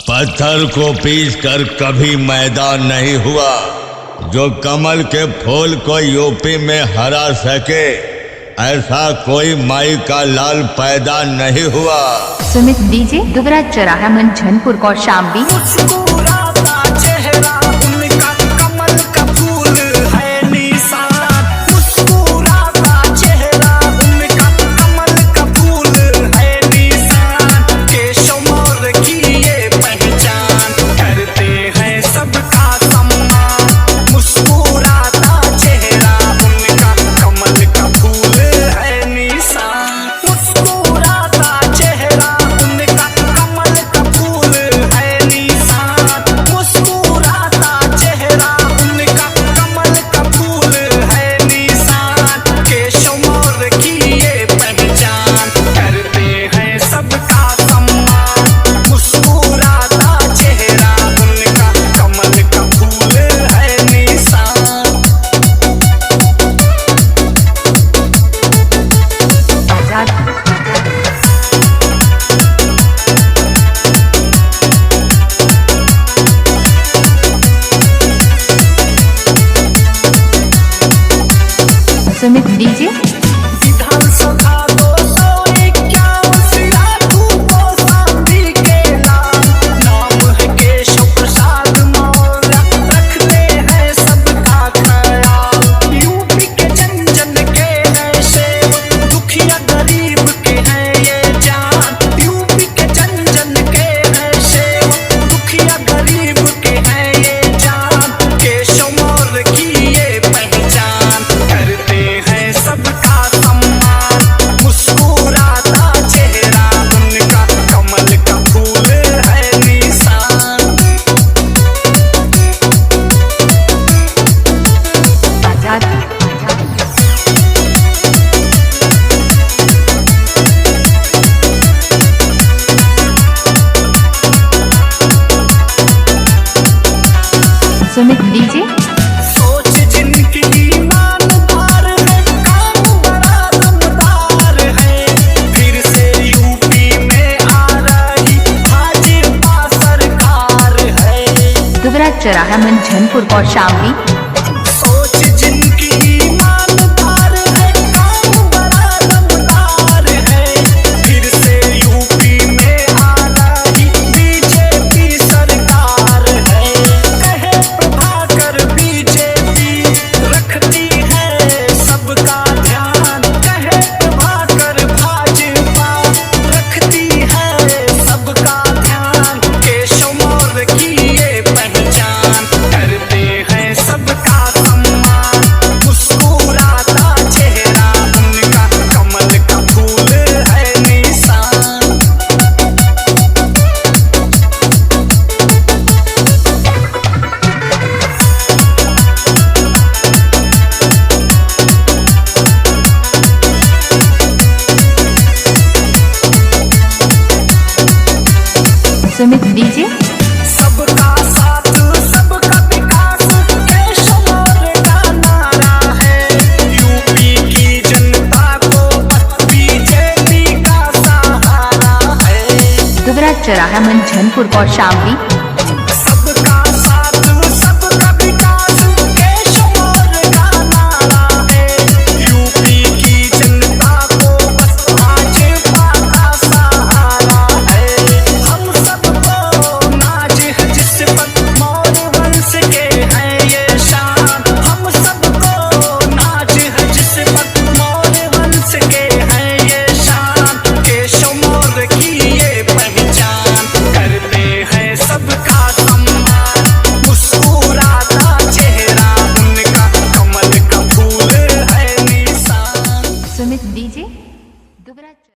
पत्थर को पीस कर कभी मैदान नहीं हुआ, जो कमल के फूल को यूपी में हरा सके ऐसा कोई माई का लाल पैदा नहीं हुआ। सुमित डीजे दुबरा चौराहा मंझनपुर कौशाम्बी। सुमित डीजे विधानसभा 251 कौशाम्बी के नाम है केशव प्रसाद मौर्य, रखते हैं सबका ख्याल। यूपी के जन जन के हैं सेवक, दुखिया गरीब के हैं ये जान। यूपी के जन जन के हैं सेवक, दुखिया गरीब के हैं ये जान। केशव मौर्य की ये पहचान, करते हैं सबका सम्मान। मुस्कुराता चेहरा उनका, कमल का फूल है निशान। सुमित डीजे सोच जिनकी ईमानदार है, काम बड़ा दमदार है। फिर से यूपी में आ रही भाजपा सरकार है। दुबरा चौराहा मंझनपुर कौशाम्बी। सोच जिनकी ईमानदार है, काम बड़ा दमदार है। फिर से यूपी में आ रही बीजेपी सरकार है। कहे प्रभाकर बीजेपी रखती है सबका ध्यान। कहे प्रभाकर भाजपा रखती है सबका ध्यान। केशव मौर्य की ये पहचान, करते हैं सबका सम्मान। मुस्कुराता चेहरा उनका, कमल का फूल है निशान। सुमित डीजे सबका साथ सबका विकास, केशव मौर्य का नारा है। यूपी की जनता को बस बीजेपी का सहारा है। दुबरा चौराहा मंझनपुर कौशाम्बी।